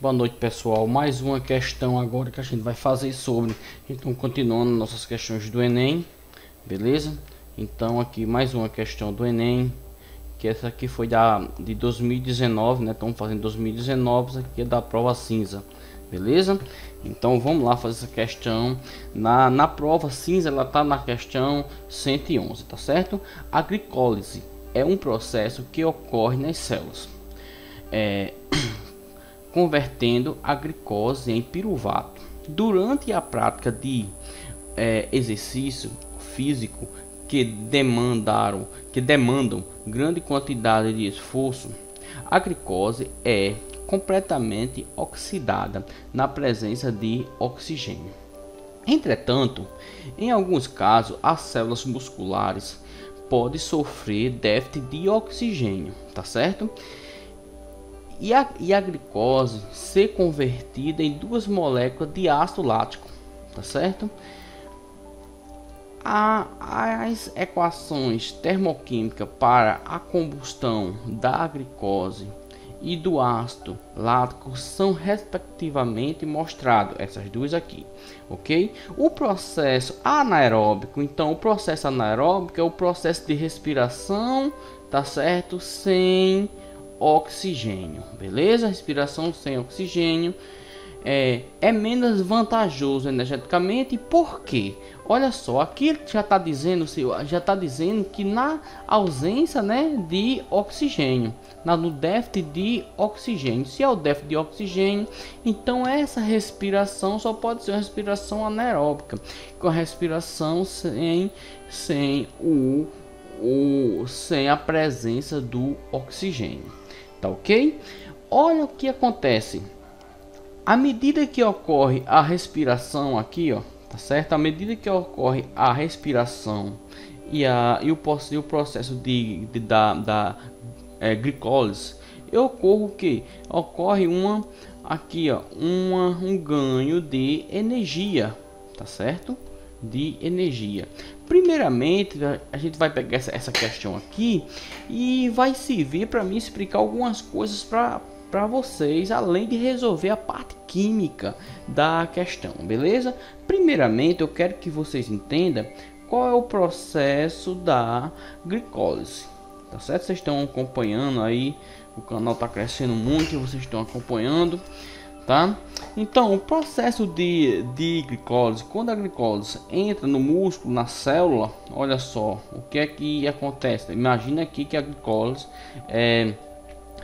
Boa noite, pessoal. Mais uma questão agora que a gente vai fazer sobre. Então, continuando nossas questões do Enem, beleza? Então, aqui mais uma questão do Enem, que essa aqui foi de 2019, né? Estamos fazendo 2019, essa aqui é da prova cinza, beleza? Então, vamos lá fazer essa questão. Na prova cinza, ela tá na questão 111, tá certo? A glicólise é um processo que ocorre nas células, convertendo a glicose em piruvato. Durante a prática de exercício físico que demandam grande quantidade de esforço, a glicose é completamente oxidada na presença de oxigênio. Entretanto, em alguns casos, as células musculares podem sofrer déficit de oxigênio, tá certo? E a glicose ser convertida em duas moléculas de ácido lático, tá certo? As equações termoquímicas para a combustão da glicose e do ácido lático são respectivamente mostrados, essas duas aqui, ok? O processo anaeróbico, então o processo anaeróbico é o processo de respiração, tá certo? Sem oxigênio, beleza? Respiração sem oxigênio é menos vantajoso energeticamente. Por quê? Olha só, aqui já está dizendo que na ausência, né, de oxigênio, no déficit de oxigênio, se é o déficit de oxigênio, então essa respiração só pode ser uma respiração anaeróbica, com a respiração sem a presença do oxigênio. Tá ok? Olha o que acontece. À medida que ocorre a respiração aqui, ó, tá certo? À medida que ocorre a respiração e o processo da glicólise, ocorre um ganho de energia, tá certo? De energia. Primeiramente, a gente vai pegar essa questão aqui e vai servir para mim explicar algumas coisas para vocês, além de resolver a parte química da questão, beleza? Primeiramente, eu quero que vocês entendam qual é o processo da glicólise, tá certo? Vocês estão acompanhando aí, o canal está crescendo muito e vocês estão acompanhando, tá? Então, o processo de glicólise, quando a glicólise entra no músculo, na célula, olha só o que é que acontece. Imagina aqui que a glicólise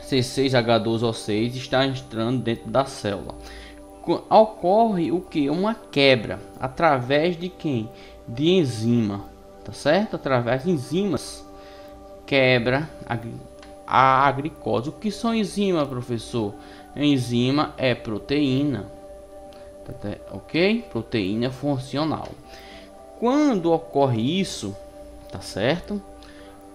C6H12O6 está entrando dentro da célula. Ocorre o que? Uma quebra através de quem? De enzima, tá certo? Através de enzimas quebra a glicose. O que são enzimas, professor? Enzima é proteína, ok? Proteína funcional. Quando ocorre isso, tá certo?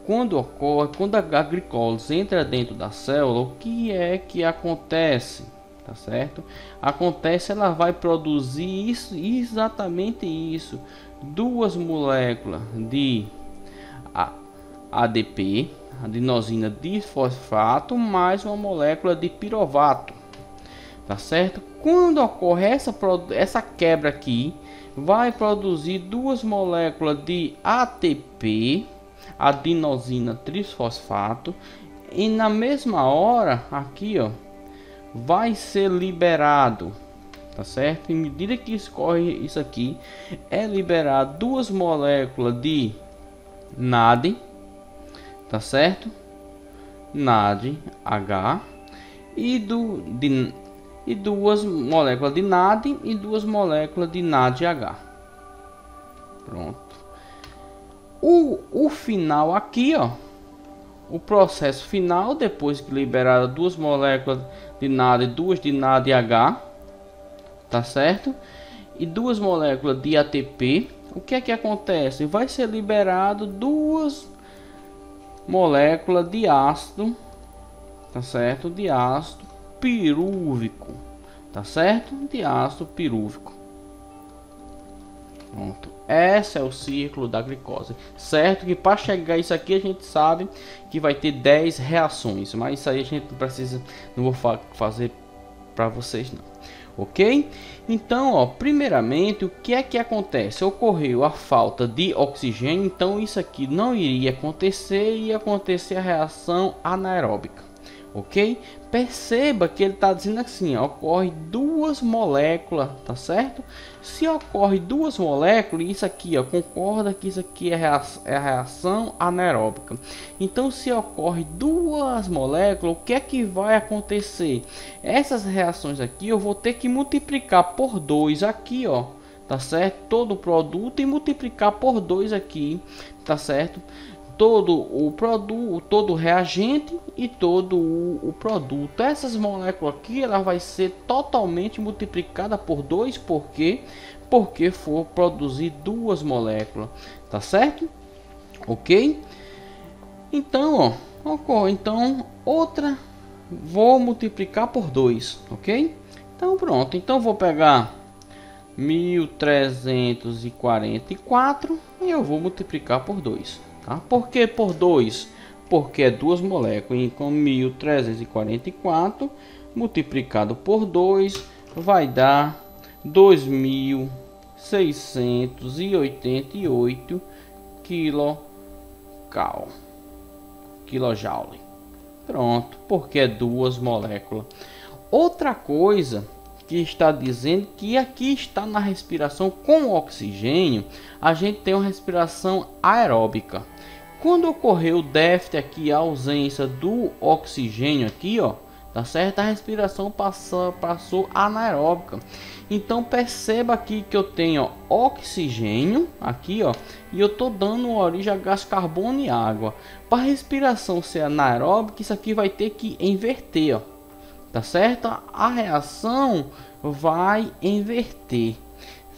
Quando a glicose entra dentro da célula, o que é que acontece? Tá certo? Ela vai produzir exatamente isso. Duas moléculas de ADP, adenosina disfosfato, mais uma molécula de piruvato, tá certo? Quando ocorre essa quebra aqui, vai produzir duas moléculas de ATP, adenosina trisfosfato, e na mesma hora aqui, ó, vai ser liberado, tá certo? Em medida que escorre isso aqui, é liberado duas moléculas de NAD, tá certo? NADH e duas moléculas de NAD e duas moléculas de NADH. Pronto. O final aqui, ó, o processo final, depois que liberar duas moléculas de NAD e duas de NADH, tá certo? E duas moléculas de ATP, o que é que acontece? Vai ser liberado duas moléculas de ácido, tá certo? De ácido pirúvico, tá certo? De ácido pirúvico. Pronto. Esse é o ciclo da glicose, certo? Que para chegar a isso aqui a gente sabe que vai ter 10 reações, mas isso aí a gente não precisa, não vou fazer para vocês não, ok? Então, ó, primeiramente, o que é que acontece? Ocorreu a falta de oxigênio, então isso aqui não iria acontecer, ia acontecer a reação anaeróbica, ok? Perceba que ele está dizendo assim, ó, ocorre duas moléculas, tá certo? Se ocorre duas moléculas, isso aqui, ó, concorda que isso aqui é a reação anaeróbica. Então, se ocorre duas moléculas, o que é que vai acontecer? Essas reações aqui eu vou ter que multiplicar por 2 aqui, ó, tá certo? Todo o produto e multiplicar por 2 aqui, tá certo? Todo o produto, todo o reagente e todo o produto. Essas moléculas aqui, ela vai ser totalmente multiplicada por 2, porque for produzir duas moléculas, tá certo? Ok? Então, ó, então outra vou multiplicar por 2, ok? Então pronto, então vou pegar 1344 e eu vou multiplicar por 2. Tá? Por que por 2? Porque é duas moléculas. Então 1344 multiplicado por 2 vai dar 2688 kilojoule. Pronto, porque é duas moléculas. Outra coisa que está dizendo que aqui está na respiração com oxigênio, a gente tem uma respiração aeróbica. Quando ocorreu o déficit aqui, a ausência do oxigênio aqui, ó, tá certo? A respiração passou anaeróbica. Então perceba aqui que eu tenho oxigênio aqui, ó, e eu tô dando origem a gás carbono e água. Para a respiração ser anaeróbica, isso aqui vai ter que inverter, ó, tá certo? A reação vai inverter,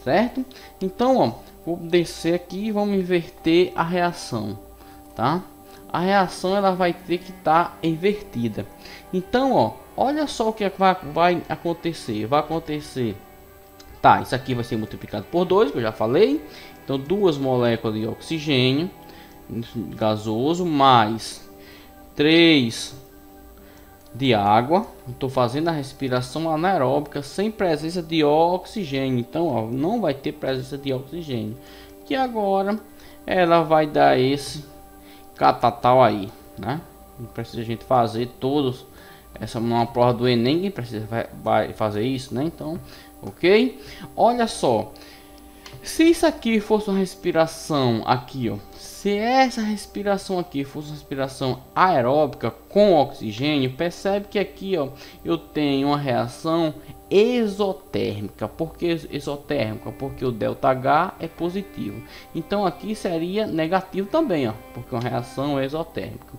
certo? Então, ó, vou descer aqui e vamos inverter a reação, tá? A reação ela vai ter que estar invertida. Então, ó, olha só o que vai acontecer. Vai acontecer, tá? Isso aqui vai ser multiplicado por 2, que eu já falei. Então, duas moléculas de oxigênio gasoso mais 3 de água. Estou fazendo a respiração anaeróbica sem presença de oxigênio. Então, ó, não vai ter presença de oxigênio. Que agora ela vai dar esse catatal aí, né? Não precisa a gente fazer todos. Essa uma prova do Enem, ninguém precisa vai fazer isso, né? Então, ok? Olha só. Se isso aqui fosse uma respiração aqui, ó, se essa respiração aqui fosse uma respiração aeróbica com oxigênio, percebe que aqui, ó, eu tenho uma reação exotérmica. Por que exotérmica? Porque o ΔH é positivo. Então aqui seria negativo também, ó, porque é uma reação exotérmica.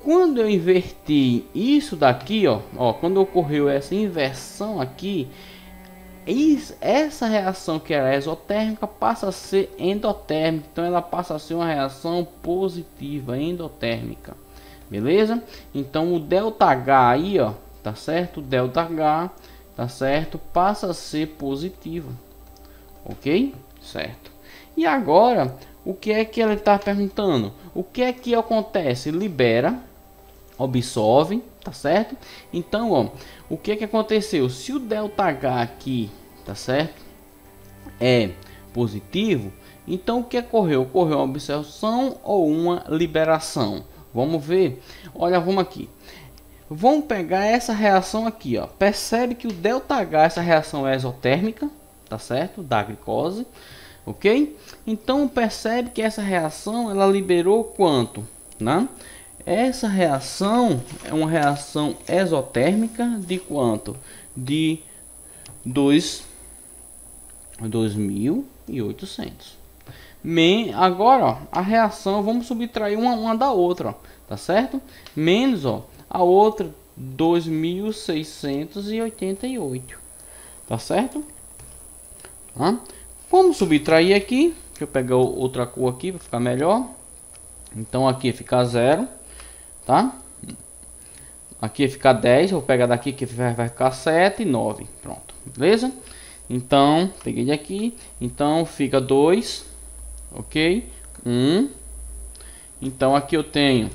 Quando eu inverti isso daqui, ó, quando ocorreu essa inversão aqui, essa reação que era exotérmica passa a ser endotérmica. Então ela passa a ser uma reação positiva, endotérmica. Beleza? Então o ΔH aí, ó, tá certo? O ΔH, tá certo? Passa a ser positivo. Ok? Certo. E agora, o que é que ele está perguntando? O que é que acontece? Libera, absorve, tá certo? Então, ó, o que é que aconteceu? Se o ΔH aqui, tá certo, é positivo, então o que ocorreu? Ocorreu uma absorção ou uma liberação? Vamos ver. Olha, vamos aqui. Vamos pegar essa reação aqui, ó. Percebe que o ΔH, essa reação é exotérmica, tá certo? Da glicose, ok? Então percebe que essa reação ela liberou quanto, né? Essa reação é uma reação exotérmica de quanto? De 2.800. Agora, ó, a reação, vamos subtrair uma da outra, ó, tá certo? Menos, ó, a outra 2.688, tá certo? Vamos subtrair aqui. Deixa eu pegar outra cor aqui para ficar melhor. Então aqui fica 0. Tá? Aqui fica 10, vou pegar daqui que vai ficar 7 e 9. Pronto, beleza? Então, peguei aqui. Então fica 2, ok? 1. Então aqui eu tenho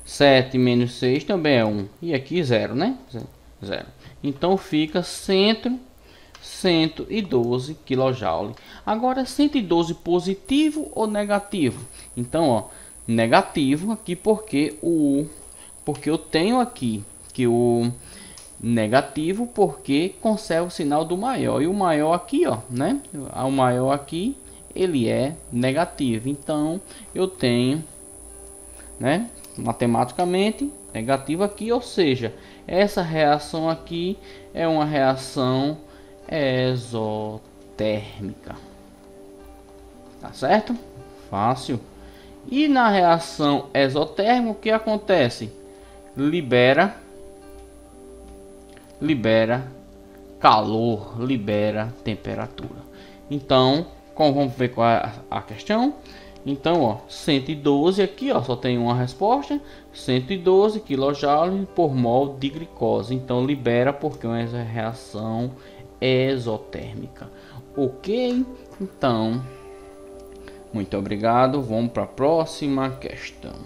7 menos 6 também é 1. E aqui 0, né? 0. Então fica 112 kJ. Agora 112 positivo ou negativo? Então, ó, negativo aqui porque eu tenho aqui que o negativo porque conserva o sinal do maior, e o maior aqui, ó, né? O maior aqui ele é negativo. Então eu tenho, né, matematicamente negativo aqui, ou seja, essa reação aqui é uma reação exotérmica. Tá certo? Fácil. E na reação exotérmica, o que acontece? Libera calor, libera temperatura. Então, vamos ver qual é a questão. Então, ó, 112 aqui, ó, só tem uma resposta, 112 kJ por mol de glicose. Então, libera porque é uma reação exotérmica. Ok? Então, muito obrigado. Vamos para a próxima questão.